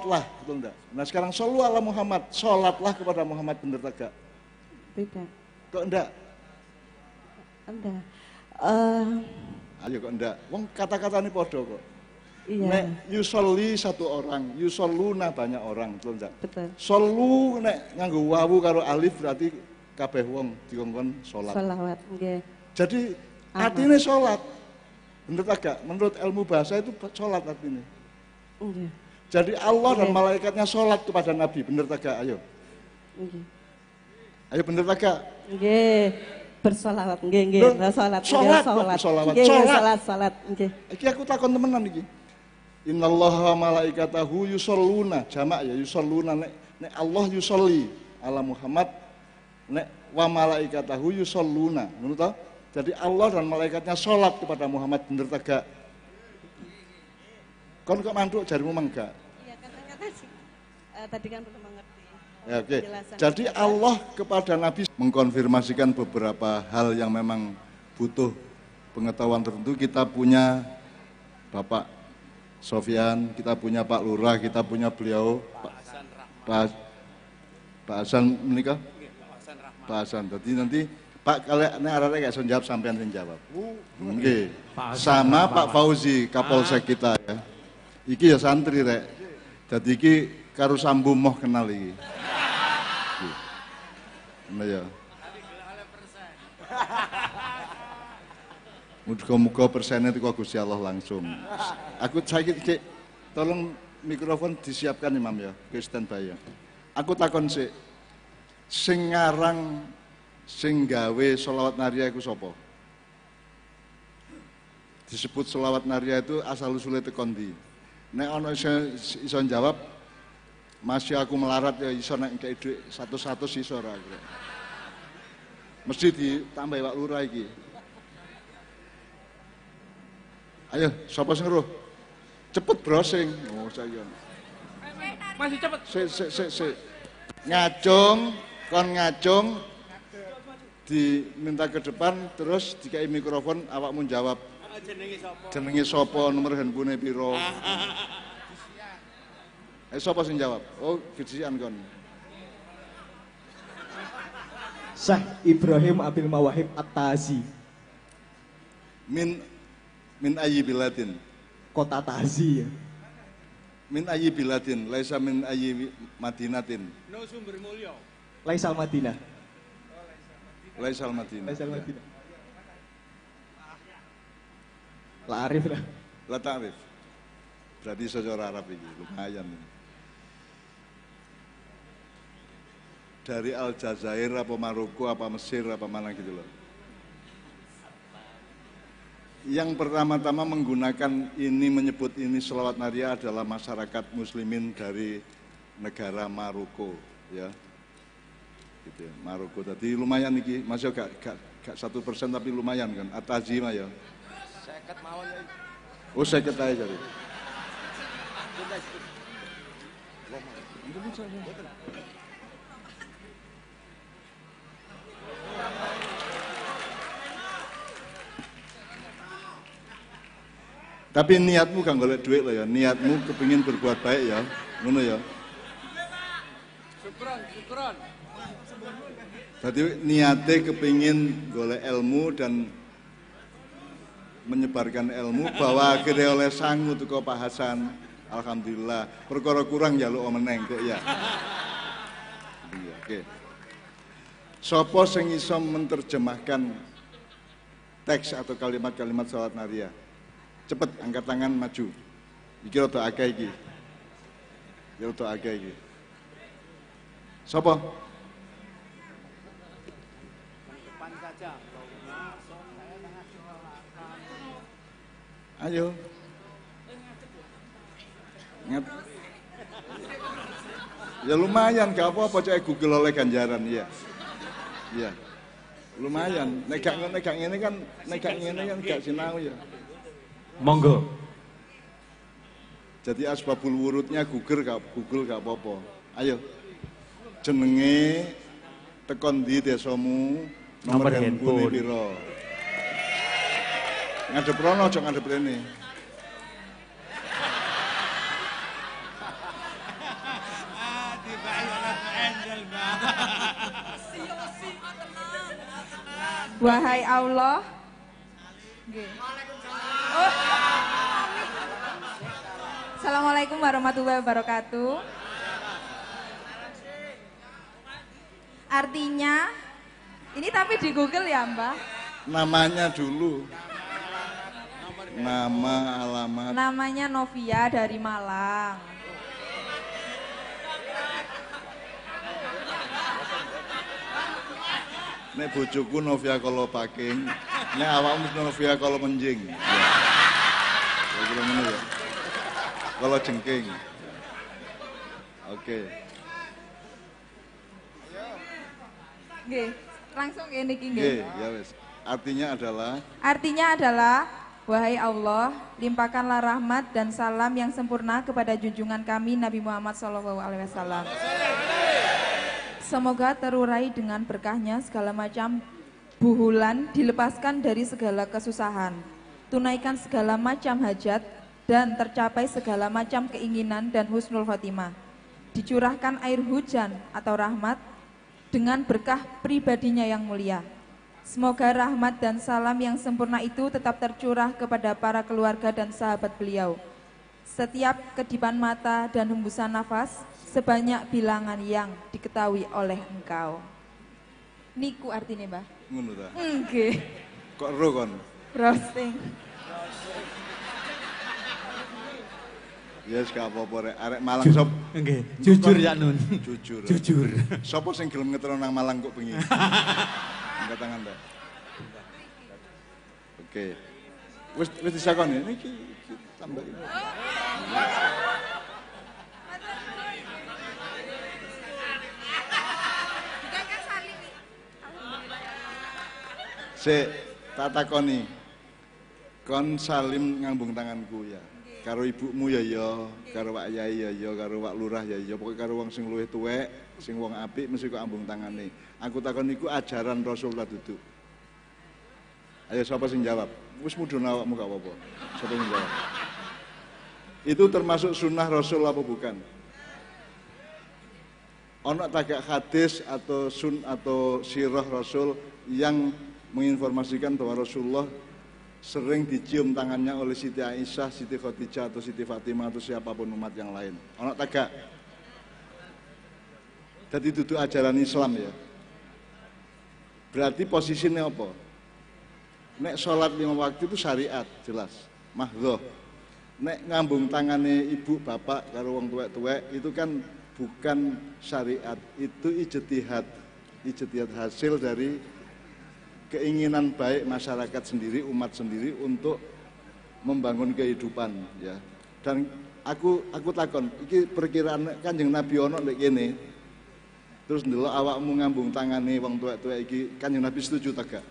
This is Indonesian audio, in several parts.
sholatlah, betul enggak? Nah sekarang shollu ala Muhammad, sholatlah kepada Muhammad, bener tak? Tidak. Kok enggak? Enggak. Ayo kok enggak? Wong kata-kata ini podo kok. Iya. Nek yusolli satu orang, yusolluna banyak orang, betul enggak? Betul. Shollu nek nganggo wawu karo alif berarti kabeh wong dikongkon sholat. Sholawat, nggih. Jadi artinya sholat. Bener tak gak? Menurut ilmu bahasa itu sholat artinya. Nggih. Jadi Allah dan malaikatnya sholat kepada Nabi, bener tak gak? Ayo. Nggih. Ayo bener tak gak? Nggih. Bersolawat, nggih, nggih. Salat, Sholat, salat. nggih, Salat, nggih. Iki aku takon temenan iki. Innallaha wa malaikatahu yusholluna, jamak ya yusholluna, nek Allah yusolli ala Muhammad, nek wa malaikatahu yusholluna, ngono ta? Jadi Allah dan malaikatnya sholat kepada Muhammad, bener tak gak? Kon kok mantuk jarimu mangga? Iya, kata-kata sih. Tadi kan belum mengerti. Ya, oke. Jadi Allah kepada Nabi mengkonfirmasikan beberapa hal yang memang butuh pengetahuan tertentu. Kita punya Bapak Sofyan, kita punya Pak Lurah, kita punya beliau Pak Hasan menikah? Pak Hasan. Jadi nanti Pak kalian arahnya kayak jawab sampean yang jawab. Oke. Sama Pak Fauzi Kapolsek kita ya. Iki ya santri rek. Jadi iki karo sambu moh kenal iki. Nah ya. Muga-muga persennya itu Gusti Allah langsung. Aku saiki tolong mikrofon disiapkan Imam ya, ke standby ya. Aku takon sik. Sing ngarang sing gawe sholawat naria iku sapa? Disebut sholawat naria itu asal usulnya tekon ndi? Nek ana iso jawab, masih aku melarat ya iso nek kei dhuwit 100 iso ora kira. Mesti ditambahi Pak Lurah iki. Ayo, sapa sing ngeruh? Cepet browsing. Oh, saya. Masih cepet. Sik. Ngacung, kon ngacung diminta ke depan terus dikai mikrofon awakmu jawab. Jenenge sapa, nomor handphone piro. Sapa sing jawab? Oh, gejisian kon. Syekh Ibrahim Abil Mawahib At-Tazi. Min ayyi biladin. Kota Tazi ya. Min ayyi biladin, laisa min ayyi madinatin. No sumber mulya. Laisal Madinah. Laisal Madinah. Laisal Madinah. La arif lah. La ta'rif. Berarti secara Arab ini lumayan. Dari Aljazair apa Maroko apa Mesir apa mana gitu loh. Yang pertama-tama menggunakan ini, menyebut ini sholawat naria adalah masyarakat muslimin dari negara Maroko ya. Gitu ya, Maroko. Tadi lumayan nih, masih gak 1% tapi lumayan kan. At-Tazimah ya. 50 mawon ya. Oh 50 aja jadi. Tapi niatmu kan golek duit loh ya, niatmu kepingin berbuat baik ya, ngono ya. Syukron. Jadi niatnya kepingin golek ilmu dan menyebarkan ilmu bahwa akhirnya oleh sangu tuh Pak Hasan, alhamdulillah. Perkara kurang ya lo meneng kok ya. Oke. Sopo sing iso menerjemahkan teks atau kalimat-kalimat sholawat naria? Cepet angkat tangan maju. Iki rada akeh iki. Iki rada akeh iki. Sapa? Depan saja. Ayo. Ingat. Ya lumayan, gak apa-apa cek Google oleh ganjaran ya. Iya. Lumayan. Nek gak ngene kan gak sinau ya. Monggo. Jadi asbabul wurudnya Google gak apa-apa. Ayo. Jenenge tekon di desamu, nomor handphone piro. Ngadep rono aja ngadep rene. Wahai Allah. Nggih. Oh. Assalamualaikum warahmatullahi wabarakatuh. Artinya, ini tapi di Google ya Mbak? Namanya dulu. Nama, alamat. Namanya Novia dari Malang. Nek bojoku Novia kalau paking, nek awakmu Novia kalau menjing. Ya. Kira-kira ngono ya. Kalau jengking. Oke. Nggih, langsung ini nggih. Nggih, ya wis. Artinya adalah wahai Allah, limpahkanlah rahmat dan salam yang sempurna kepada junjungan kami Nabi Muhammad SAW. Semoga terurai dengan berkahnya segala macam buhulan, dilepaskan dari segala kesusahan, tunaikan segala macam hajat, dan tercapai segala macam keinginan dan husnul khotimah. Dicurahkan air hujan atau rahmat dengan berkah pribadinya yang mulia. Semoga rahmat dan salam yang sempurna itu tetap tercurah kepada para keluarga dan sahabat beliau. Setiap kedipan mata dan hembusan nafas, sebanyak bilangan yang diketahui oleh engkau. Niku artinya Mbah? Ngono ta? Nggih. Kok ro kon? Roasting. Ya yes, gak apa-apa rek. Arek Malang sop. Nggih, jujur ya Nun. Jujur. Jujur. Sopo sing gelem ngetero nang Malang kok bengi? Angkat tangan ta. Oke. Wis disakoni niki tambah. Sik, tak takoni. Kon salim ngambung tanganku ya. Karo ibumu ya ya, karo Pak Yai ya ya, karo Pak Lurah ya ya, pokoke karo wong sing luwih tuwek, sing wong apik mesti kok ambung tangane. Aku takon niku ajaran Rasul ta duduk. Ayo sapa sing jawab? Wis mudhun awakmu gak apa-apa. Sapa sing jawab? Itu termasuk sunnah Rasul apa bukan? Ono tagak hadis atau atau sirah Rasul yang menginformasikan bahwa Rasulullah sering dicium tangannya oleh Siti Aisyah, Siti Khadijah atau Siti Fatimah atau siapapun umat yang lain. Ono tagak. Jadi duduk ajaran Islam ya. Berarti posisinya apa? Nek sholat 5 waktu itu syariat jelas, mahdhoh. Nek ngambung tangane ibu bapak karo wong tuwek-tuwek itu kan bukan syariat, itu ijtihad. Ijtihad hasil dari keinginan baik masyarakat sendiri, umat sendiri untuk membangun kehidupan ya. Dan aku takon, iki perkiraan Kanjeng Nabi ono lek kene. Terus ndelok awakmu ngambung tangane wong tuwek-tuwek iki, Kanjeng Nabi setuju ta gak?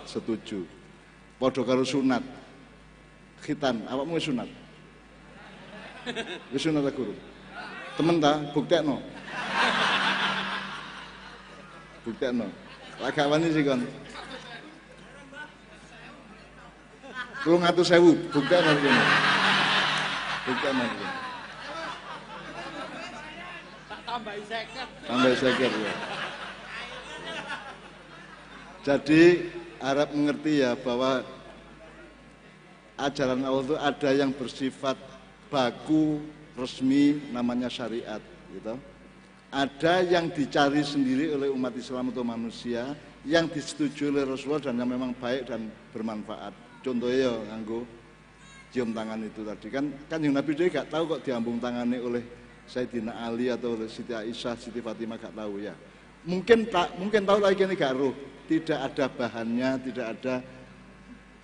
Setuju. Padha karo sunat. Khitan, awakmu wis sunat. Wis sunat ta guru? Temen ta, buktekno. Buktekno. Lagak wani sih kon. 300.000 buktekno kene. Buktekno kene. Tambahi 50. Tambahi 50 ya. Jadi harap mengerti ya bahwa ajaran Allah itu ada yang bersifat baku, resmi, namanya syariat gitu. Ada yang dicari sendiri oleh umat Islam atau manusia, yang disetujui oleh Rasulullah dan yang memang baik dan bermanfaat. Contohnya ya nganggo cium tangan itu tadi kan yang Nabi dia gak tahu kok diambung tangani oleh Sayyidina Ali atau oleh Siti Aisyah, Siti Fatimah gak tahu ya. Mungkin tahu lagi ini gak roh. Tidak ada bahannya, tidak ada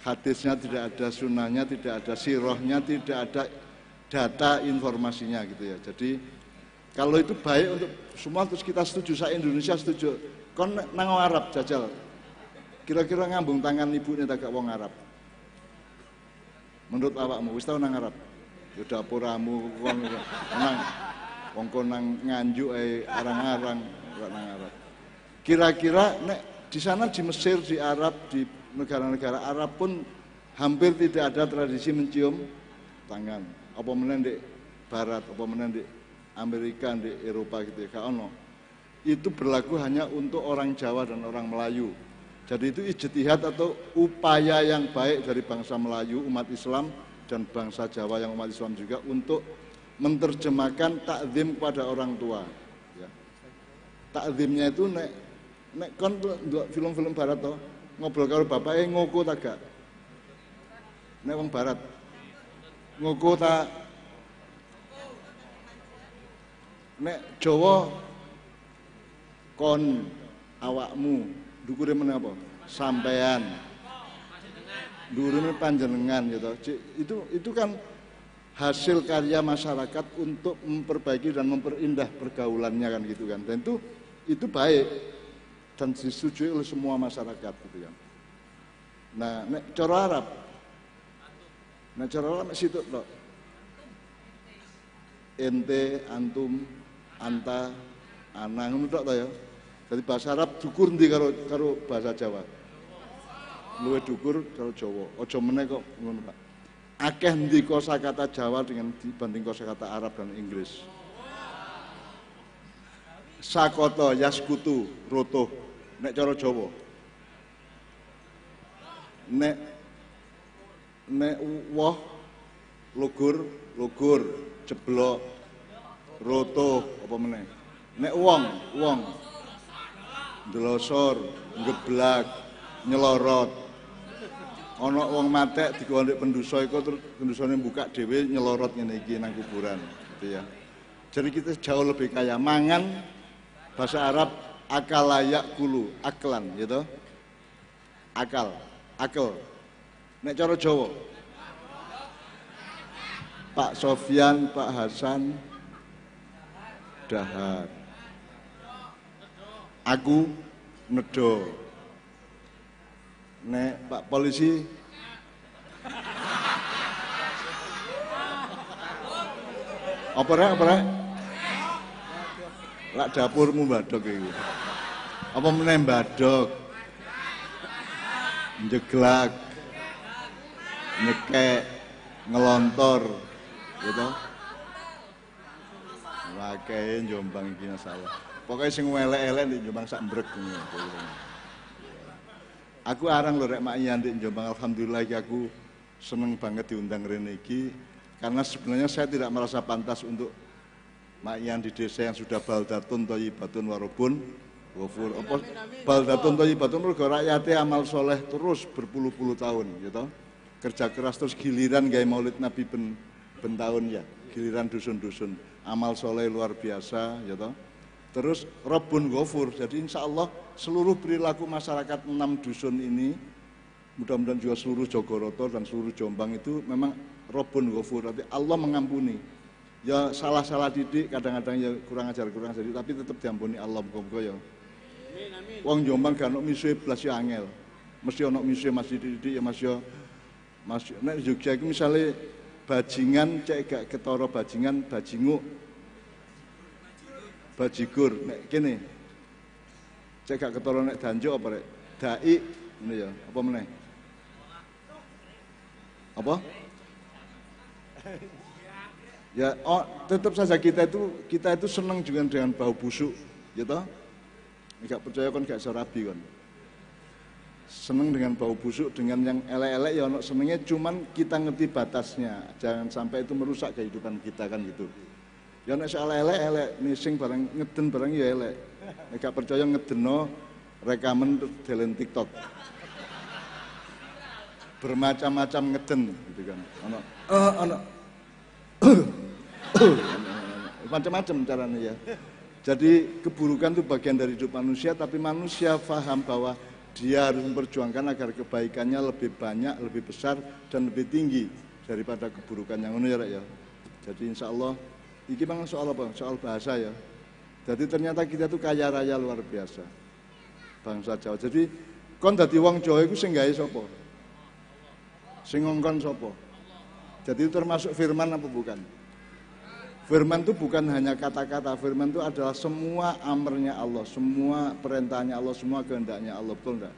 hadisnya, tidak ada sunnahnya, tidak ada sirahnya, tidak ada data informasinya gitu ya. Jadi kalau itu baik untuk semua terus kita setuju, saya Indonesia setuju. Kon nang Arab jajal. Kira-kira ngambung tangan ibunya tak wong Arab. Menurut awakmu wis tau nang Arab? Ya dapuramu wong nang wong kon nang nganjuk ae arang-arang nang Arab. Kira-kira nek di sana di Mesir, di Arab, di negara-negara Arab pun hampir tidak ada tradisi mencium tangan. Apa meneh di Barat, apa meneh di Amerika, di Eropa gitu ya, gak ono. Itu berlaku hanya untuk orang Jawa dan orang Melayu. Jadi itu ijtihad atau upaya yang baik dari bangsa Melayu, umat Islam, dan bangsa Jawa yang umat Islam juga untuk menerjemahkan takzim kepada orang tua. Ya. Takzimnya itu nek kon film-film barat toh ngobrol karo bapake ngoko ta gak? Nek wong barat ngoko ta? Nek Jawa kon awakmu dukure meneh apa? Sampean. Durune panjenengan gitu. Itu kan hasil karya masyarakat untuk memperbaiki dan memperindah pergaulannya kan gitu kan. Dan itu baik dan disetujui oleh semua masyarakat gitu kan. Nah, nek cara Arab. Nek cara Arab situ tok. Ente, antum, anta, ana ngono tok to ya. Jadi bahasa Arab dukur ndi karo bahasa Jawa. Luwe dukur karo Jawa. Aja meneh kok ngono, Pak. Akeh ndi kosakata Jawa dengan dibanding kosakata Arab dan Inggris. Sakoto, yaskutu, roto, nek cara Jawa. Nek woh, lugur, jeblok, roto, apa meneh. Nek wong, ndelosor, ngeblak, nyelorot. Ana wong matek dikon ndek pendosa iku terus pendosane buka dhewe nyelorot ngene iki nang kuburan gitu ya. Jadi kita jauh lebih kaya mangan bahasa Arab akalayak kulu, aklan gitu. Akal. Nek cara Jawa Pak Sofyan, Pak Hasan dahar. Aku nedo. Nek Pak Polisi apa rek? Lak dapurmu mbadok iku. Apa meneh mbadok? Njeglak. Nyekek, ngelontor gitu. Wakai Jombang iki masalah. Pokoknya sing elek-elek di Jombang sak mbrek ngono. Aku arang lho rek Mak Iyan di Jombang, alhamdulillah aku seneng banget diundang rene iki karena sebenarnya saya tidak merasa pantas untuk Mak Iyan di desa yang sudah baldatun thayyibatun warobun ghafur. Apa baldatun thayyibatun mergo rakyate amal soleh terus berpuluh-puluh tahun gitu. Kerja keras terus giliran gawe Maulid Nabi ben tahun ya. Giliran dusun-dusun amal soleh luar biasa gitu. Terus Robun Ghafur, jadi insya Allah seluruh perilaku masyarakat 6 dusun ini, mudah-mudahan juga seluruh Jogoroto dan seluruh Jombang itu memang Robun Ghafur, artinya Allah mengampuni. Ya salah-salah didik, kadang-kadang ya kurang ajar, tapi tetap diampuni Allah muga-muga ya. Wong Jombang gak ono misuhe blas ya angel. Mesti ono misuhe masih didik ya masih nek Jogja iku misale bajingan cek gak ketara bajingan bajinguk bajigur nek kene cek gak ketara nek danjo apa rek dai ngene ya apa meneh apa ya tetap saja kita itu senang juga dengan bau busuk gitu gak percaya kan gak serabi kan seneng dengan bau busuk dengan yang elek-elek ya ono senengnya cuman kita ngerti batasnya jangan sampai itu merusak kehidupan kita kan gitu. Ya nek soal elek nising barang ngeden barang ya elek. Nek gak percaya ngedeno rekaman delen TikTok. Bermacam-macam ngeden gitu kan. Ono macam-macam caranya ya. Jadi keburukan itu bagian dari hidup manusia tapi manusia paham bahwa dia harus memperjuangkan agar kebaikannya lebih banyak, lebih besar dan lebih tinggi daripada keburukan yang ya, ya. Jadi insya Allah ini memang soal apa? Soal bahasa ya. Jadi ternyata kita tuh kaya raya luar biasa. Bangsa Jawa. Jadi kon dadi wong Jawa iku sing gawe sapa? Sing ngongkon sapa? Jadi itu termasuk firman apa bukan? Firman itu bukan hanya kata-kata, firman itu adalah semua amrnya Allah, semua perintahnya Allah, semua kehendaknya Allah, betul enggak?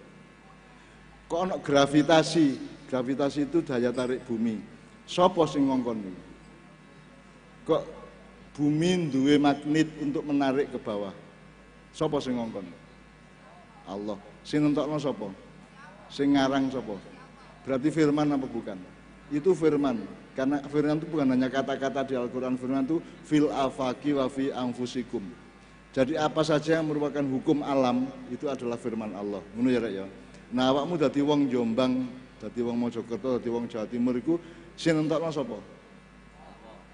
Kok ono gravitasi? Gravitasi itu daya tarik bumi. Sapa sing ngongkon iki? Kok bumi duwe magnet untuk menarik ke bawah. Sapa sing ngongkon? Allah. Sing nentokno sapa? Sing ngarang sapa? Berarti firman apa bukan? Itu firman. Karena firman itu bukan hanya kata-kata di Al-Qur'an, firman itu fil afaqi wa fi anfusikum. Jadi apa saja yang merupakan hukum alam itu adalah firman Allah. Ngono ya Rek ya. Nah, awakmu dadi wong Jombang, dadi wong Mojokerto, dadi wong Jawa Timur iku sing nentokno sapa?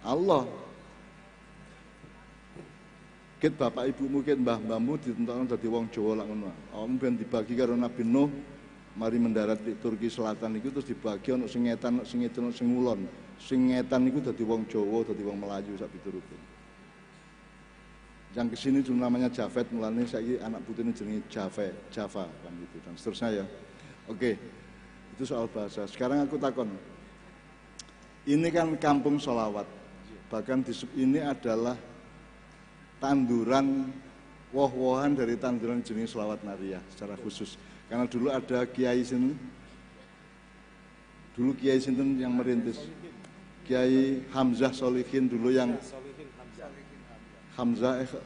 Allah. Ket bapak ibumu, ket mbah-mbahmu ditentokno dadi wong Jawa lak ngono. Awakmu ben dibagi karo Nabi Nuh, mari mendarat di Turki Selatan itu terus dibagi ono sing ngetan, ono sing ngidul, ono sing ngulon. Sing ngetan iku dadi wong Jawa, dadi wong Melayu sak piturute. Yang kesini dulu namanya Javed, mulanya saiki anak putune jenenge Java kan gitu dan seterusnya ya. Oke, itu soal bahasa. Sekarang aku takon, ini kan kampung sholawat, bahkan ini adalah tanduran woh-wohan dari tanduran jenis sholawat nariyah secara khusus. Karena dulu ada Kiai sinten, yang merintis, Kiai Hamzah Solihin dulu yang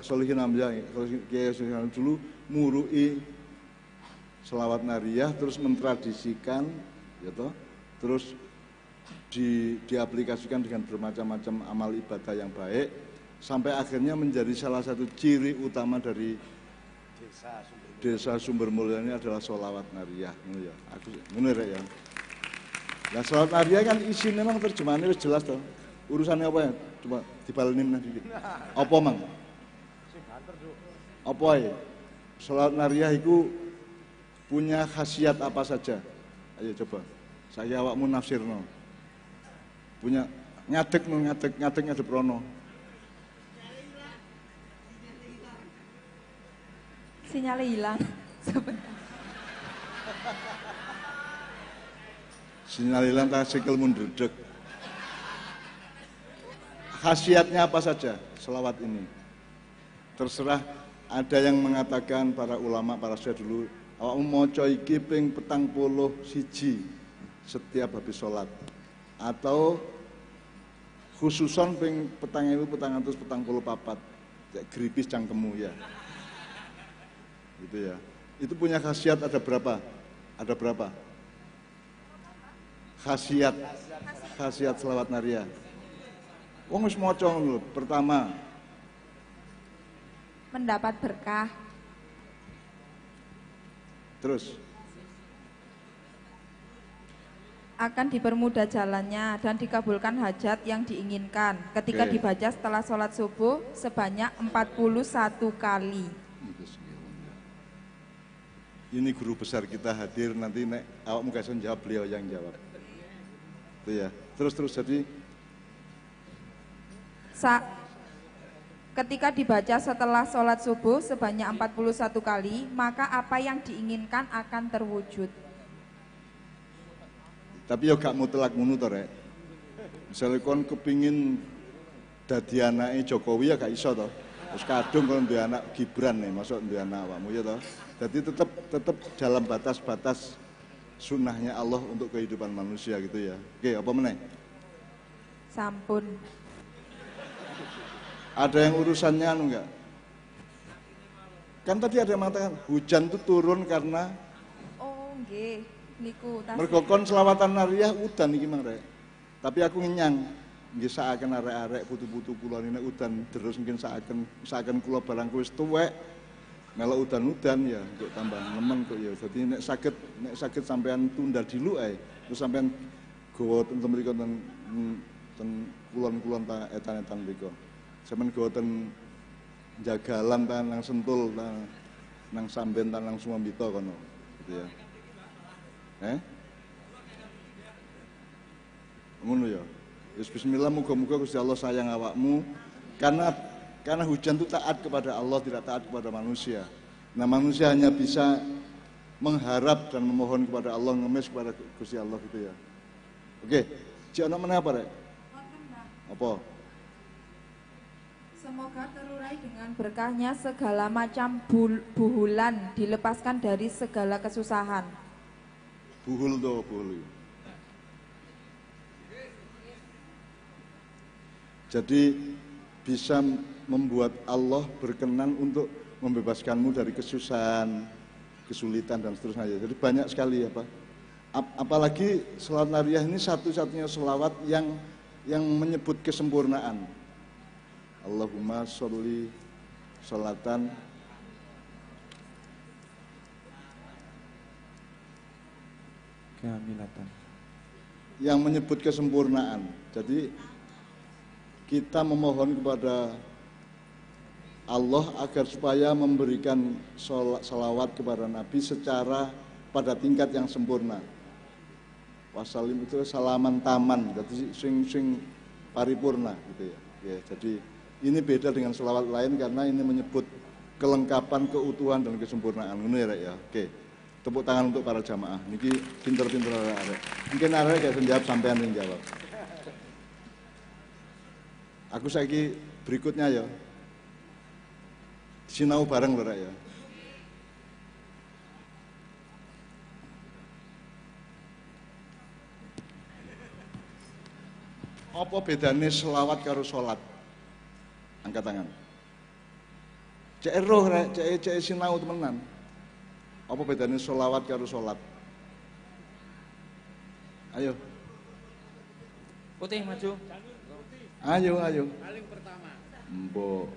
Solihin Hamzah, Kiai Solihin dulu murui selawat nariyah, terus mentradisikan, gitu, terus diaplikasikan dengan bermacam-macam amal ibadah yang baik, sampai akhirnya menjadi salah satu ciri utama dari desa Sumber Mulya ini adalah sholawat nariyah, ya. Aku bener ya. Nah, sholawat nariyah kan isinya memang terjemahannya wis jelas toh. Urusannya apa ya? Coba dibalenin dikit. Apa mang? Apa ya? Sholawat nariyah itu punya khasiat apa saja? Ayo coba. Saya awakmu nafsirno. Punya ngadeg rono. Sinyalnya hilang. Sebentar. Sinyal hilang, tak sikil mundredeg. Khasiatnya apa saja selawat ini? Terserah, ada yang mengatakan para ulama, para syekh dulu, awakmu maca iki ping 41 setiap habis sholat. Atau khususon ping 1444 gripis cangkemmu ya. Gitu ya. Itu punya khasiat ada berapa? Ada berapa? Khasiat selawat nariyah. Wong wis maca ngono. Pertama, mendapat berkah. Terus akan dipermudah jalannya dan dikabulkan hajat yang diinginkan ketika dibaca setelah sholat subuh sebanyak 41 kali. Ini guru besar kita hadir, nanti nek awakmu gak jawab, beliau yang jawab. Itu ya. Terus jadi ketika dibaca setelah sholat subuh sebanyak 41 kali, maka apa yang diinginkan akan terwujud. Tapi ya gak mutlak ngono to, Rek. Misalnya kon kepingin dadi anake Jokowi ya gak iso to. Terus kadung kon duwe anak Gibran nih, masuk duwe anak awakmu ya to. Jadi tetap dalam batas-batas sunnahnya Allah untuk kehidupan manusia gitu ya. Oke, apa meneh? Sampun. Ada yang urusannya anu enggak? Kan tadi ada yang mengatakan hujan itu turun karena nggih, niku tas. Mergo kon selawatan nariyah udan iki Mang Rek. Tapi aku ngenyang nggih saaken arek-arek putu-putu kula nene udan terus mungkin saaken kula barangku wis tuwek. Melok udan-udan ya kok tambah nemen kok ya. Dadi nek saged sampean tunda dulu ae. Terus sampean gawa ten mriko ten kulon-kulon ta etan-etan mriko. Sampeyan gawa ten jagalan ta nang Sentul ta nang Samben ta nang Sumambita kono gitu ya. Ngono ya. Wis bismillah, muga-muga Gusti Allah sayang awakmu karena hujan itu taat kepada Allah, tidak taat kepada manusia. Nah, manusia hanya bisa mengharap dan memohon kepada Allah, ngemis kepada Gusti Allah gitu ya. Oke, cik ana meneh apa, Rek? Apa? Semoga terurai dengan berkahnya segala macam buhulan, dilepaskan dari segala kesusahan. Buhul tuh, buhul. Jadi bisa membuat Allah berkenan untuk membebaskanmu dari kesusahan, kesulitan dan seterusnya. Jadi banyak sekali apa Apalagi sholawat nariyah ini satu-satunya sholawat yang menyebut kesempurnaan. Allahumma sholli sholatan kamilatan, yang menyebut kesempurnaan. Jadi kita memohon kepada Allah agar supaya memberikan salawat kepada Nabi secara pada tingkat yang sempurna. Wasalim itu salaman taman, jadi sing paripurna gitu ya. Ya, jadi ini beda dengan salawat lain karena ini menyebut kelengkapan, keutuhan dan kesempurnaan. Ini ya, ya. Oke. Tepuk tangan untuk para jamaah. Niki pinter-pinter arek. Mungkin arek gak menjawab sampean yang jawab. Aku saiki berikutnya ya. Sinau bareng lho rek ya. Apa bedane selawat karo salat? Angkat tangan. Cek roh rek, cek sinau temenan. Apa bedanya sholawat karo sholat? Ayo. Putih maju. Ayo. Paling pertama. Mbok.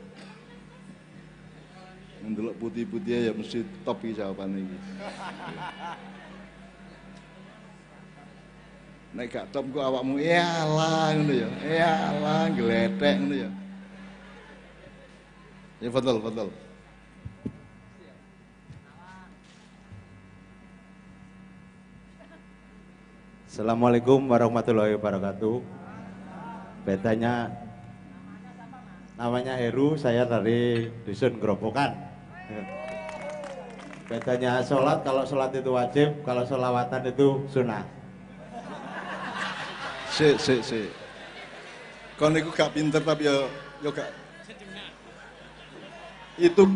Ndelok putih-putih ya mesti top iki jawabannya iki. Nek gak top kok awakmu iyalah ngono ya. Iyalah gletek ngono ya. Ya betul. Assalamualaikum warahmatullahi wabarakatuh. Bedanya namanya Heru, saya dari Dusun Gerobokan. Bedanya sholat, kalau sholat itu wajib, kalau sholawatan itu sunnah. Si. Kau niku gak pinter tapi ya gak. Itu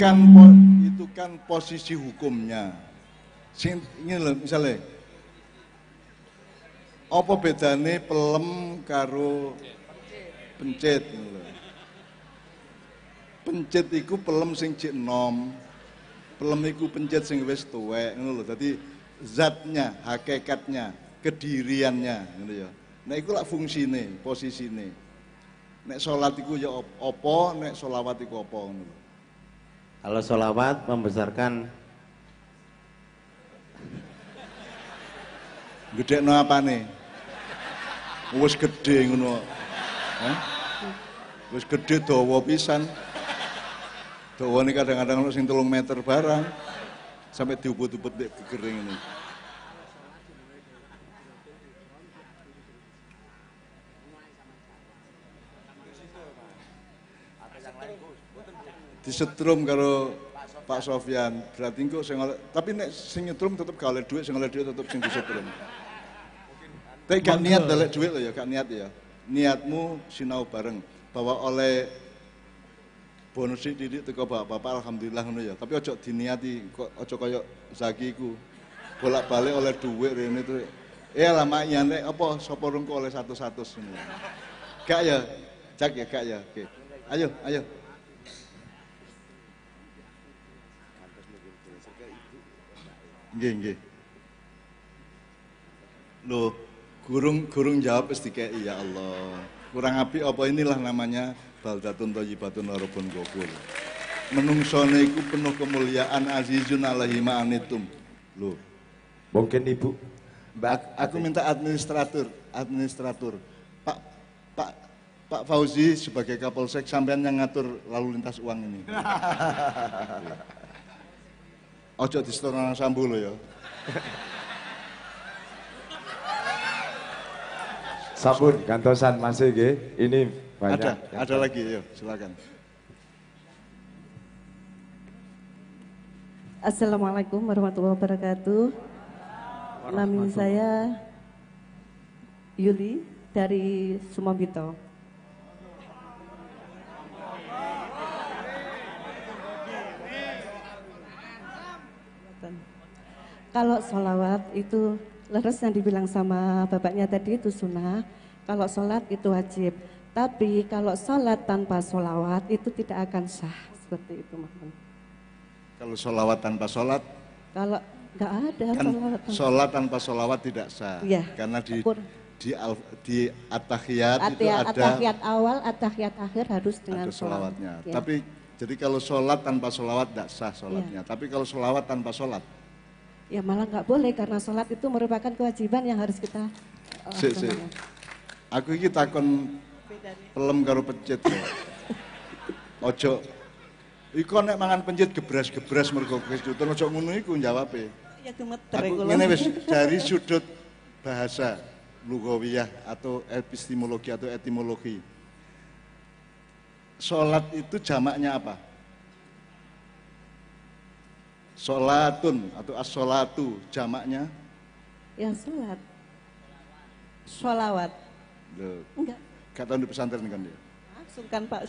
kan posisi hukumnya. Sing ini loh misalnya. Apa bedane pelem karo pencit ngono lho. Pencit iku pelem sing jek enom. Pelem iku pencit sing wis tuwek ngono lho. Dadi zatnya, hakikatnya, kediriannya ngono ya. Nek iku lak fungsine, posisine. Nek salat iku ya apa, nek sholawat iku apa ngono lho. Kalau sholawat membesarkan gedekno apane? Wis gedhe ngono. Wis gedhe dawa pisan. Dawane kadang-kadang ono sing 3 meter barang. Sampai diuput-uput nek gegering ngene. Disetrum karo Pak Sofyan, berarti engko sing tapi nek sing nyetrum tetep gak oleh dhuwit, sing oleh dhuwit tetep sing disetrum. Tapi gak niat dalek duit loh ya, gak niat ya. Niatmu sinau bareng bahwa oleh bonus didik teko bapak alhamdulillah ngono ya. Tapi ojo diniati kok ojo koyo Zaki iku. Bolak-balik oleh duit rene tuh. Lah maknya nek apa sapa rungku oleh 100 ngono. Gak ya? Jak ya gak ya. Oke. Ayo. Nggih. Loh, gurung jawab wis dikeki ya Allah. Kurang apik apa inilah namanya baldatun thayyibatun wa rabbun ghafur. Menungsone iku penuh kemuliaan azizun alaihi ma'anitum. Loh. mungkin Ibu Aku minta administrator. Pak Fauzi sebagai Kapolsek sampean yang ngatur lalu lintas uang ini. Ojo disetoran sambu lo ya. Sabun gantosan masih nggih. Ini banyak. Ada lagi, yuk silakan. Assalamualaikum warahmatullahi wabarakatuh. Nama saya Yuli dari Sumambito. Kalau sholawat itu leres yang dibilang sama bapaknya tadi itu sunnah, kalau sholat itu wajib. Tapi kalau sholat tanpa sholawat itu tidak akan sah, seperti itu. Kalau sholawat tanpa sholat? Kalau Enggak ada Kan sholawat. sholat tanpa sholawat tidak sah. Iya. Karena Kur- di at-tahiyat itu ada At-tahiyat awal, at-tahiyat akhir harus dengan ada sholawatnya. Ya. Tapi jadi kalau sholat tanpa sholawat tidak sah sholatnya. Tapi kalau sholawat tanpa sholat, Ya malah nggak boleh karena sholat itu merupakan kewajiban yang harus kita sik. Aku iki takon pelem karo pencit. Ojo. Iku nek mangan pencit gebras-gebras mergo kesulitan ojo ngono iku jawabe. Ya gemeter Aku iku lho. ngene wis dari sudut bahasa lugawiyah atau epistemologi atau etimologi. Salat itu jamaknya apa? Salatun atau as-salatu jamaknya? Ya sholat. Sholawat. Loh, Enggak. gak tau di pesantren kan dia. Langsung kan Pak.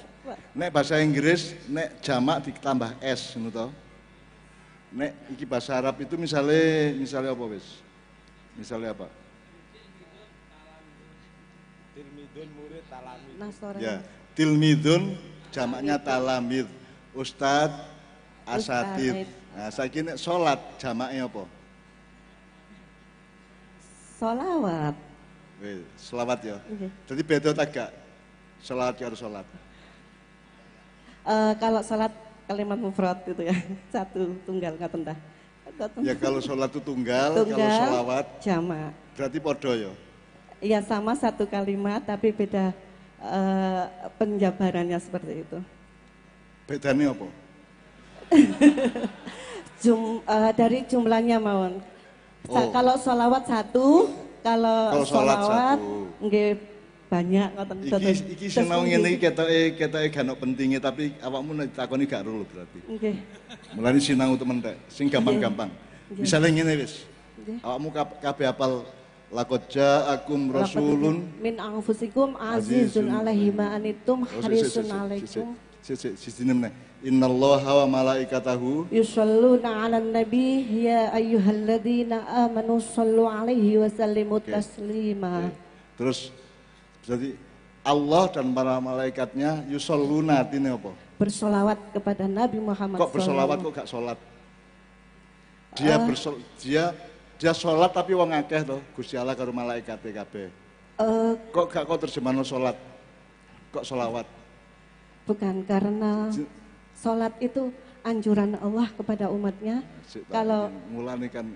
Nek bahasa Inggris, nek jamak ditambah S, ngono to. Nek iki bahasa Arab itu misalnya apa wis? Misalnya apa? Tilmidun murid talamid. Nasora. Ya, tilmidun jamaknya talamid, ustad, asatid. Nah, saiki nek salat jamaknya apa? Sholawat. Wis, selawat ya. Oke. Jadi beda tak gak? Salat karo salat. Kalau sholat kalimat mufrad itu ya, satu tunggal nggak tentah. Ya kalau salat itu tunggal, kalau selawat jamak. berarti podo ya. Iya sama satu kalimat tapi beda penjabarannya seperti itu. Bedanya apa? Dari jumlahnya mawon. Oh. Kalau sholawat satu, kalau Kalau sholat sholawat satu. nggih banyak ngoten. Iki sinau ngene iki ketoke gak ono pentinge tapi awakmu nek takoni gak ro berarti. Nggih. Mulane sinau temen tek, sing gampang-gampang. Nggih. Misalnya ngene wis. Nggih. Awakmu kabeh hafal laqad ja'akum rasulun min anfusikum azizun alaihi ma anittum harisun alaikum sisi meneh. Innallaha wa malaikatahu yusholluna 'alan nabi ya ayyuhalladzina amanu shollu 'alaihi wa sallimu taslima. Terus jadi Allah dan para malaikatnya yusholluna artinya apa? Bersolawat kepada Nabi Muhammad. Kok bersolawat kok gak sholat? Dia sholat tapi wong akeh to, Gusti Allah karo malaikate kabeh. Kok gak kok terjemahno sholat? Kok sholawat? Bukan karena sholat itu anjuran Allah kepada umatnya. Kalau mulane kan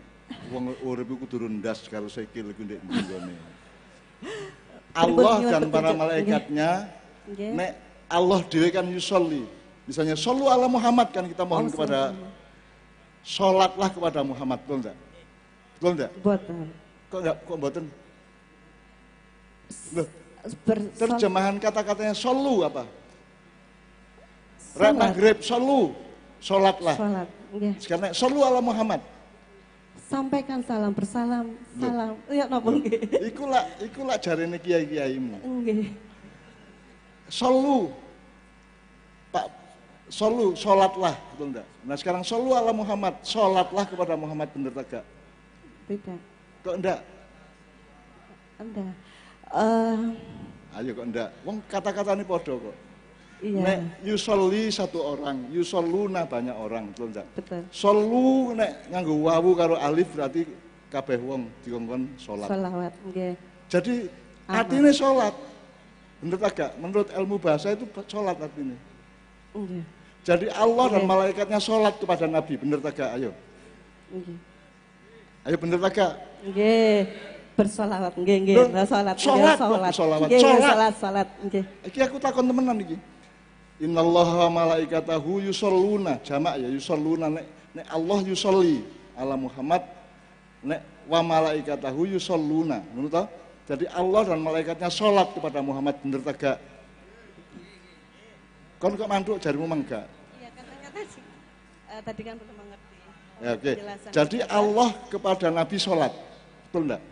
wong urip iku kudu ndas karo sikil iku ndek nggone. Allah dan para malaikatnya, Nggih. nek Allah dhewe kan yusolli. Misalnya shollu ala Muhammad kan kita mohon kepada sholatlah kepada Muhammad, betul enggak? Betul enggak? Boten. Kok mboten? Loh, terjemahan kata-katanya shollu apa? Rek maghrib shollu, sholatlah. Sholat. Nggih. Sekarang shollu ala Muhammad. Sampaikan salam bersalam, salam. Ya napa nggih? Iku lak jarene kiai-kiaimu. Nggih. Shollu. Pak, shollu, sholatlah, betul enggak? Nah sekarang shollu ala Muhammad, sholatlah kepada Muhammad, bener tak gak? Tidak. Kok enggak? Anda. Ayo kok enggak? Wong kata-kata ini podo kok. Iya. Nek yusolli satu orang, yusolluna banyak orang, betul enggak? Betul. Shollu nek nganggo wawu karo alif berarti kabeh wong dikongkon sholat. Sholawat. Nggih. Jadi artinya sholat. Bener tak gak? Menurut ilmu bahasa itu sholat artinya. Nggih. Jadi Allah dan Oke. malaikatnya sholat kepada Nabi, bener tak gak? Ayo. Nggih. Ayo bener tak gak? Nggih. Bersolawat. Nggih, nggih. Loh, Salat. sholat kok, Salat. sholawat. Nggih, Sholat. salat. Nggih. Iki aku takon temenan iki. Innallaha malaikatahu yusholluna, jamak ya yusholluna nek Allah yusolli ala Muhammad, nek wa malaikatahu yusholluna, ngono ta? Jadi Allah dan malaikatnya sholat kepada Muhammad, bener tak gak? Kon kok mantuk jarimu mangga? Iya, kata-kata tadi kan belum mengerti. Ya, oke. Penjelasan Jadi sebentar. Allah kepada Nabi sholat, betul enggak?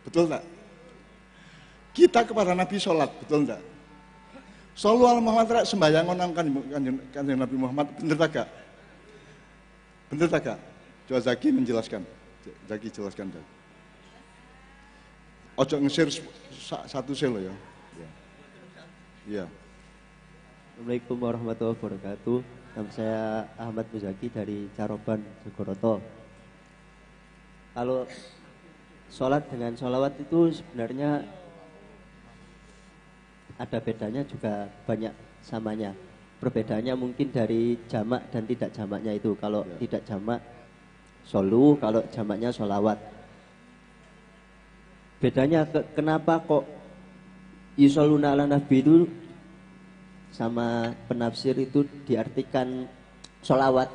Betul enggak? Kita kepada Nabi sholat, betul enggak? Shollu ala Muhammad sembahyang nang kanjeng Nabi Muhammad, bener tak gak? Bener tak gak? Coba Zaki menjelaskan. Zaki jelaskan. Zaki. Ojo ngesir satu selo ya. Ya. Assalamualaikum warahmatullahi wabarakatuh. Nama saya Ahmad Muzaki dari Caroban, Jogoroto. Kalau sholat dengan sholawat itu sebenarnya ada bedanya juga banyak samanya. Perbedaannya mungkin dari jamak dan tidak jamaknya itu. Kalau tidak jamak solu, kalau jamaknya sholawat. Bedanya kenapa kok yusholuna ala nabi itu sama penafsir itu diartikan sholawat?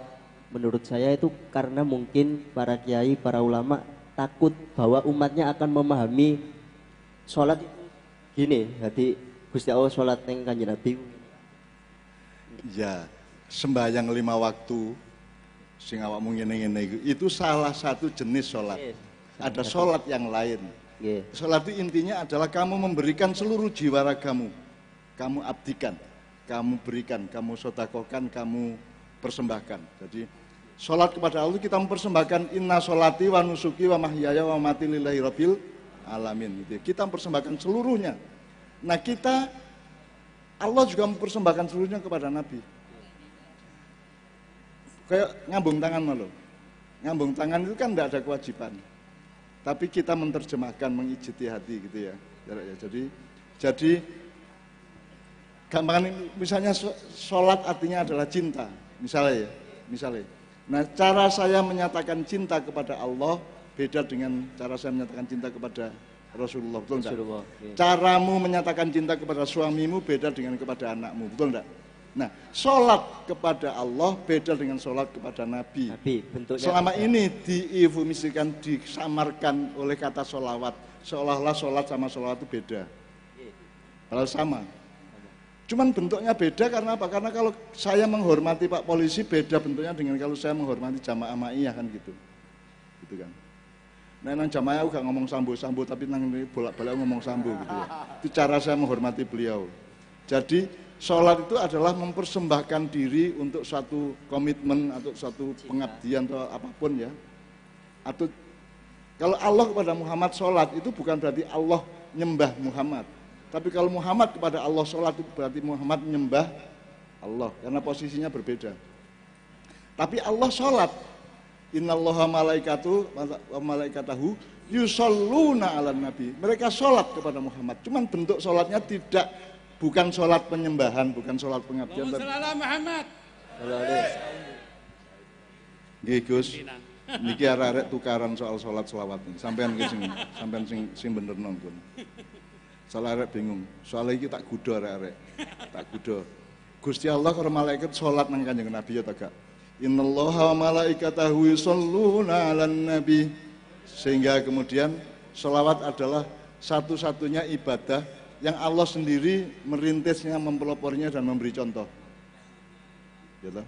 Menurut saya itu karena mungkin para kiai, para ulama takut bahwa umatnya akan memahami sholat gini. Jadi Gusti Allah sholat neng kanjeng Nabi. Ya, sembahyang 5 waktu sing awakmu ngene-ngene itu salah satu jenis sholat. Ada sholat yang lain. Sholat itu intinya adalah kamu memberikan seluruh jiwa ragamu, kamu abdikan, kamu berikan, kamu sodakokan, kamu persembahkan. Jadi sholat kepada Allah kita mempersembahkan inna sholati wa nusuki wa mahyaya wa mati lillahi rabbil alamin. Kita mempersembahkan seluruhnya. Nah kita, Allah juga mempersembahkan seluruhnya kepada Nabi. Kayak ngambung tangan malu. Ngambung tangan itu kan tidak ada kewajiban. Tapi kita menerjemahkan, mengijtihadi gitu ya. Jadi gampangan misalnya sholat artinya adalah cinta. Misalnya. Nah cara saya menyatakan cinta kepada Allah beda dengan cara saya menyatakan cinta kepada Rasulullah, betul enggak? Caramu menyatakan cinta kepada suamimu beda dengan kepada anakmu, betul enggak? Nah, sholat kepada Allah beda dengan sholat kepada Nabi. Selama ini diefemisikan, disamarkan oleh kata sholawat, seolah-olah sholat sama sholawat itu beda. Padahal sama. Cuman bentuknya beda karena apa? Karena kalau saya menghormati Pak Polisi beda bentuknya dengan kalau saya menghormati jamaah ma'iyah kan gitu. Gitu kan. Nah, nang jamaah aku gak ngomong sambo-sambo tapi nang bolak-balik ngomong sambo gitu ya. Itu cara saya menghormati beliau. Jadi sholat itu adalah mempersembahkan diri untuk suatu komitmen atau suatu pengabdian atau apapun ya. Atau kalau Allah kepada Muhammad sholat itu bukan berarti Allah nyembah Muhammad. Tapi kalau Muhammad kepada Allah sholat itu berarti Muhammad nyembah Allah. Karena posisinya berbeda. Tapi Allah sholat. Innallaha malaikatahu yusholluna ala nabi. Mereka sholat kepada Muhammad. Cuman bentuk sholatnya bukan sholat penyembahan, bukan sholat pengabdian. Salam Muhammad. Nggih Gus. Niki arek-arek tukaran soal sholat selawat. Sampean sing bener nonton. Soal arek bingung. Soal iki tak gudo arek-arek. Tak gudo. Gusti Allah karo malaikat sholat nang Kanjeng Nabi ya ta gak? Innallaha wa malaikatahu yusholluna 'alan nabi. Sehingga kemudian sholawat adalah satu-satunya ibadah yang Allah sendiri merintisnya, mempelopornya dan memberi contoh. Gitu.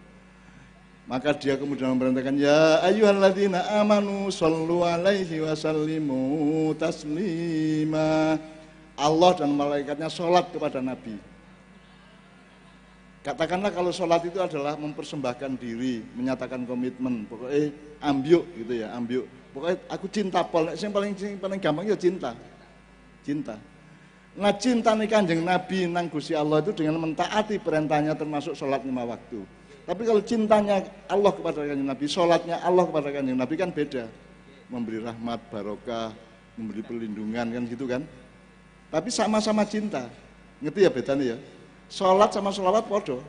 Maka dia kemudian memerintahkan ya ayyuhalladzina amanu shollu alaihi wa sallimu taslima. Allah dan malaikatnya sholat kepada Nabi. Katakanlah kalau sholat itu adalah mempersembahkan diri, menyatakan komitmen, pokoknya ambyuk gitu ya, ambyuk. Pokoknya aku cinta pol, yang paling gampang ya cinta. Nah cinta nih Kanjeng Nabi nang Gusti Allah itu dengan mentaati perintahnya termasuk sholat 5 waktu. Tapi kalau cintanya Allah kepada Kanjeng Nabi, sholatnya Allah kepada Kanjeng Nabi kan beda. Memberi rahmat, barokah, memberi perlindungan kan gitu kan. Tapi sama-sama cinta, ngerti ya bedanya ya. Sholat sama sholawat podo,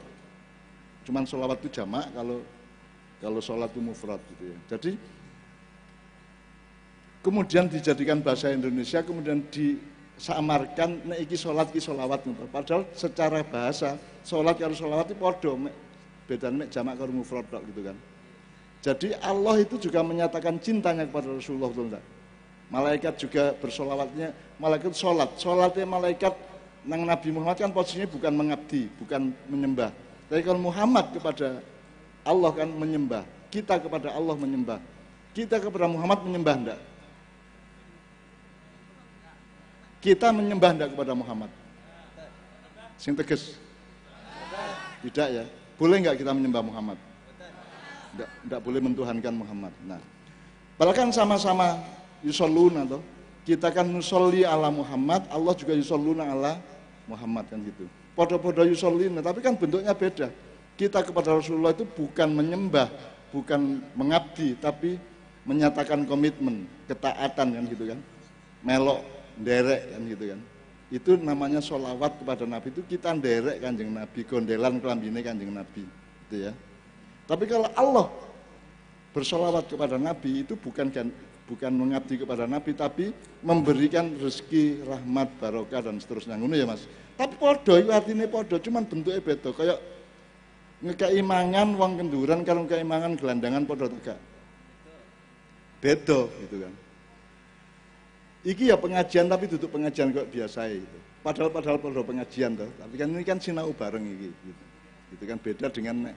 cuman sholawat itu jamak, kalau sholat itu mufrad gitu ya. Jadi kemudian dijadikan bahasa Indonesia, kemudian disamarkan nek iki sholat iki sholawat gitu. Padahal secara bahasa sholat karo sholawat itu podo, bedanya jamak karo mufrad gitu kan. Jadi Allah itu juga menyatakan cintanya kepada Rasulullah betul enggak? Malaikat juga bersolawatnya, malaikat sholatnya malaikat nang Nabi Muhammad kan posisinya bukan mengabdi, bukan menyembah. Tapi kalau Muhammad kepada Allah kan menyembah. Kita kepada Allah menyembah. Kita kepada Muhammad menyembah enggak? Kita menyembah enggak kepada Muhammad? Sing tegas. Tidak ya. Boleh enggak kita menyembah Muhammad? Enggak boleh mentuhankan Muhammad. Nah, padahal kan sama-sama yusholluna toh. Kita kan nusolli ala Muhammad, Allah juga yusolluna ala Muhammad kan gitu. Podo-podo yusollina, tapi kan bentuknya beda. Kita kepada Rasulullah itu bukan menyembah, bukan mengabdi, tapi menyatakan komitmen, ketaatan kan gitu kan. Melok, nderek kan gitu kan. Itu namanya sholawat kepada Nabi, itu kita nderek Kanjeng Nabi, gondelan kelambine Kanjeng Nabi, gitu ya. Tapi kalau Allah bersolawat kepada Nabi itu bukan mengabdi kepada Nabi, tapi memberikan rezeki, rahmat, barokah dan seterusnya. Ngono ya Mas. Tapi podo itu artinya podo, cuman bentuknya beda. Kayak ngekei mangan wong kenduran kalau ngekei mangan gelandangan podo tegak. Beda gitu kan. Iki ya pengajian tapi duduk pengajian kok biasa itu. Padahal podo pengajian toh. Tapi kan ini kan sinau bareng iki gitu. Gitu kan beda dengan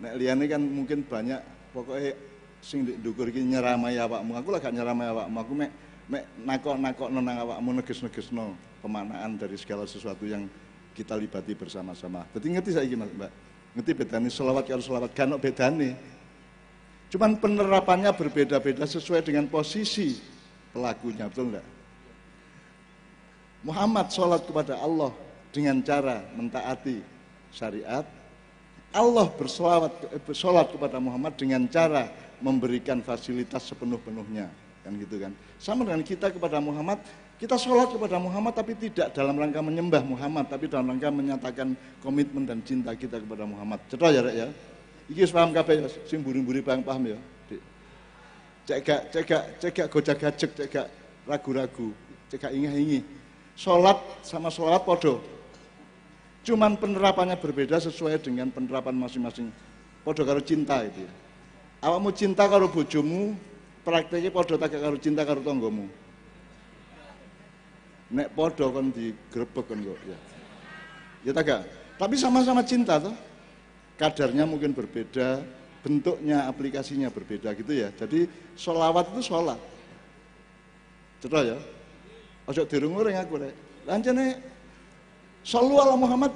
nek liyane kan mungkin banyak pokoknya sing ndukur iki nyeramai awakmu. Aku lah gak nyeramai awakmu. Aku mek nakok-nakok nang awakmu, neges-negesno pemanaan dari segala sesuatu yang kita libati bersama-sama. Jadi ngerti saiki Mas, Mbak? Ngerti bedane selawat karo selawat kan ono bedane. Cuman penerapannya berbeda-beda sesuai dengan posisi pelakunya, betul enggak? Muhammad sholat kepada Allah dengan cara mentaati syariat. Allah bersolawat kepada Muhammad dengan cara memberikan fasilitas sepenuh-penuhnya, kan gitu kan. Sama dengan kita kepada Muhammad, kita sholat kepada Muhammad tapi tidak dalam rangka menyembah Muhammad, tapi dalam rangka menyatakan komitmen dan cinta kita kepada Muhammad. Cetok ya Rek ya. Iki wis paham kabeh ya, sing buri-buri paham ya. Cek gak gojak-gajek, cek gak ragu-ragu, cek gak ingih-ingih. Sholat sama sholawat podo. Cuman penerapannya berbeda sesuai dengan penerapan masing-masing. Podo karo cinta itu ya. Awakmu cinta karo bojomu, prakteknya podo tak karo cinta karo tanggamu. Nek podo kan digrebek kan kok ya. Ya tak gak? Tapi sama-sama cinta toh. Kadarnya mungkin berbeda, bentuknya, aplikasinya berbeda gitu ya. Jadi sholawat itu sholat. Cetok ya. Ojo dirungu ring aku rek. Lancene sallu ala Muhammad,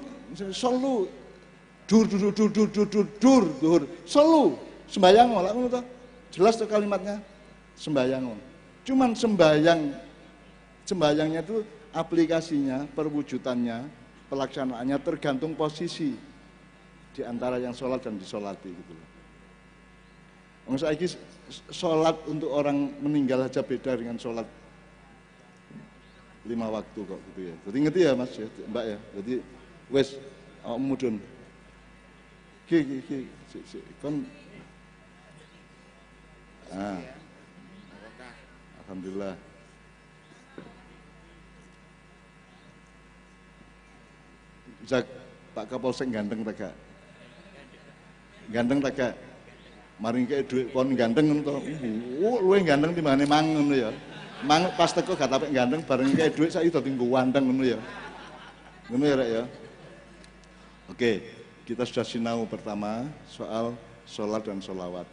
sallu dur. Sallu sembayang lak ngono to. Jelas tuh kalimatnya. Sembayang. Cuman sembayangnya itu aplikasinya, perwujudannya, pelaksanaannya tergantung posisi di antara yang sholat dan disolati gitu loh. Wong saiki sholat untuk orang meninggal aja beda dengan sholat 5 waktu kok gitu ya. Jadi ngerti ya Mas ya, Mbak ya. Jadi wes mudun. Ki kon alhamdulillah. Jak Pak Kapolsek ganteng tak gak? Ganteng tak gak? Maring kayak duit kon ganteng ngono to. Luwe ganteng timbangane mang ngono ya. Mang pas teko gak tapek ganteng bareng kayak duit saiki dadi nggo wanteng ngono ya. Ngono ya Rek ya. Oke, kita sudah sinau pertama soal sholat dan sholawat.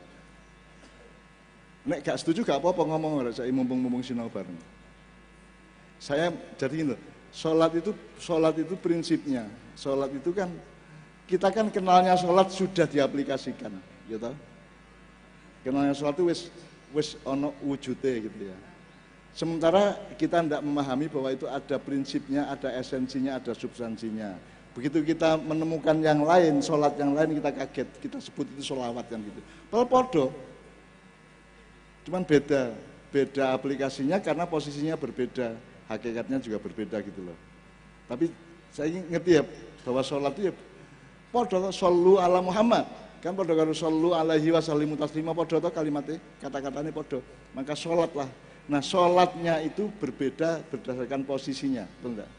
Nek gak setuju gak apa-apa ngomong Rek, saya mumpung sinau bareng. Saya jadi ini, sholat itu prinsipnya. Sholat itu kan kita kan kenalnya sholat sudah diaplikasikan, gitu. Kenalnya sholat itu wis ono wujude gitu ya. Sementara kita tidak memahami bahwa itu ada prinsipnya, ada esensinya, ada substansinya. Begitu kita menemukan yang lain, sholat yang lain kita kaget, kita sebut itu sholawat kan gitu. Podo, cuman beda aplikasinya karena posisinya berbeda, hakikatnya juga berbeda gitu loh. Tapi saya ngerti ya bahwa sholat itu ya podo shollu ala Muhammad. Kan podo karo shollu alaihi wasallimu taslima podo to kalimatnya, kata-katanya podo. Maka sholatlah. Nah sholatnya itu berbeda berdasarkan posisinya, betul enggak?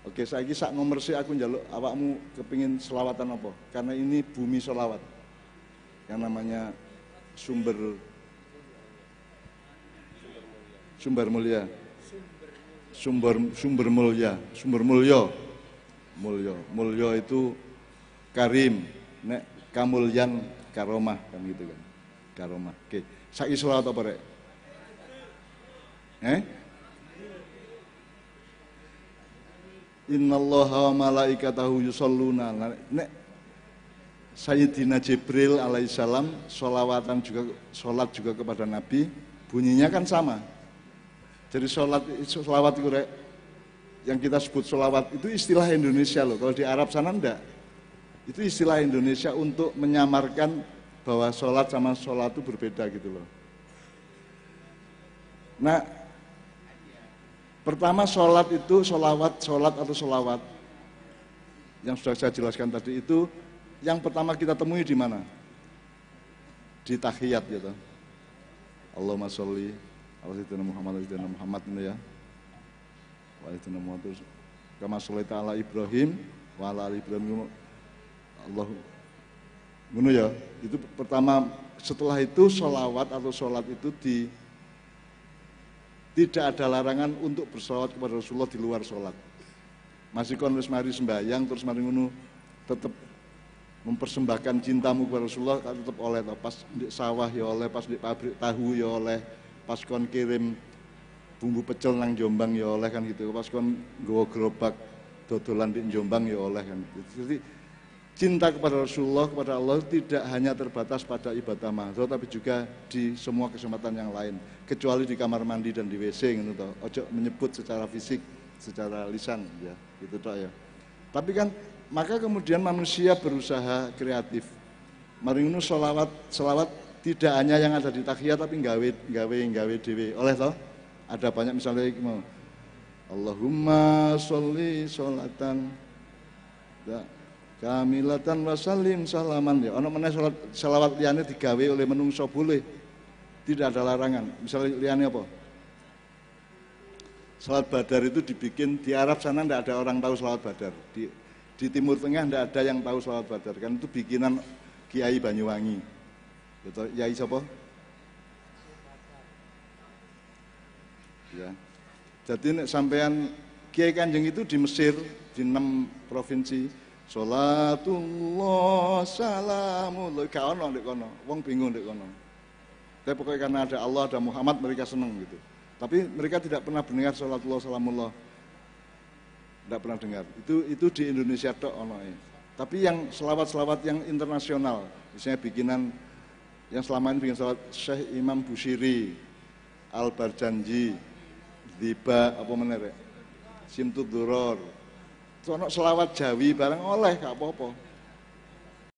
Oke, saya ini sak nomor sih aku njaluk awakmu kepingin selawatan apa? Karena ini bumi selawat. Yang namanya sumber mulia. Sumber mulya itu karim, nek kamulyan karomah kan gitu kan. Karomah. Oke, saiki selawat apa rek? Innallaha wa malaikatahu yusholluna. Nek Sayyidina Jibril alaihissalam sholat juga kepada Nabi, bunyinya kan sama. Jadi sholawat itu rek yang kita sebut sholawat itu istilah Indonesia loh. Kalau di Arab sana enggak. Itu istilah Indonesia untuk menyamarkan bahwa sholat sama sholat itu berbeda gitu loh. Nah, pertama sholat itu sholat atau sholawat yang sudah saya jelaskan tadi itu yang pertama kita temui di mana? Di tahiyat gitu. Allahumma sholli ala sayyidina Muhammad ini ya. Wa sayyidina Muhammad kama sholaita ala Ibrahim wa ala ali Ibrahim Allah ngono ya. Itu pertama, setelah itu sholawat atau sholat itu tidak ada larangan untuk bersolawat kepada Rasulullah di luar sholat. Masih kon wis mari sembahyang terus mari ngono tetap mempersembahkan cintamu kepada Rasulullah kan tetap oleh toh. Pas di sawah ya oleh, pas di pabrik tahu ya oleh, pas kon kirim bumbu pecel nang Jombang ya oleh kan gitu. Pas kon nggawa gerobak dodolan di Jombang ya oleh kan gitu. Jadi cinta kepada Rasulullah, kepada Allah tidak hanya terbatas pada ibadah mahdzur tapi juga di semua kesempatan yang lain, kecuali di kamar mandi dan di WC gitu toh. Ojo menyebut secara fisik, secara lisan ya, gitu toh ya. Tapi kan maka kemudian manusia berusaha kreatif. Mari ngono selawat tidak hanya yang ada di tahiyat tapi gawe dhewe. Oleh toh ada banyak misalnya mau Allahumma sholli sholatan ya, kamilatan wa salim salaman ya. Ana meneh selawat liyane digawe oleh menungso boleh. Tidak ada larangan. Misalnya liyane apa? Salat Badar itu dibikin di Arab sana tidak ada orang tahu salat Badar. Di Timur Tengah tidak ada yang tahu salat Badar. Kan itu bikinan Kiai Banyuwangi. Betul, Kiai siapa? Ya. Jadi sampean Kiai Kanjeng itu di Mesir di 6 provinsi. Salatullah salamullah gak ono ndek kono. Wong bingung ndek kono. Tapi pokoknya karena ada Allah, ada Muhammad mereka senang gitu. Tapi mereka tidak pernah mendengar salatullah salamullah. Tidak pernah dengar. Itu di Indonesia tok ono. Tapi yang selawat-selawat yang internasional, misalnya bikinan yang selama ini bikin selawat Syekh Imam Bushiri, Al-Barjanji, Ziba apa meneh rek? Simtud Duror. Ono selawat Jawi bareng oleh gak apa-apa.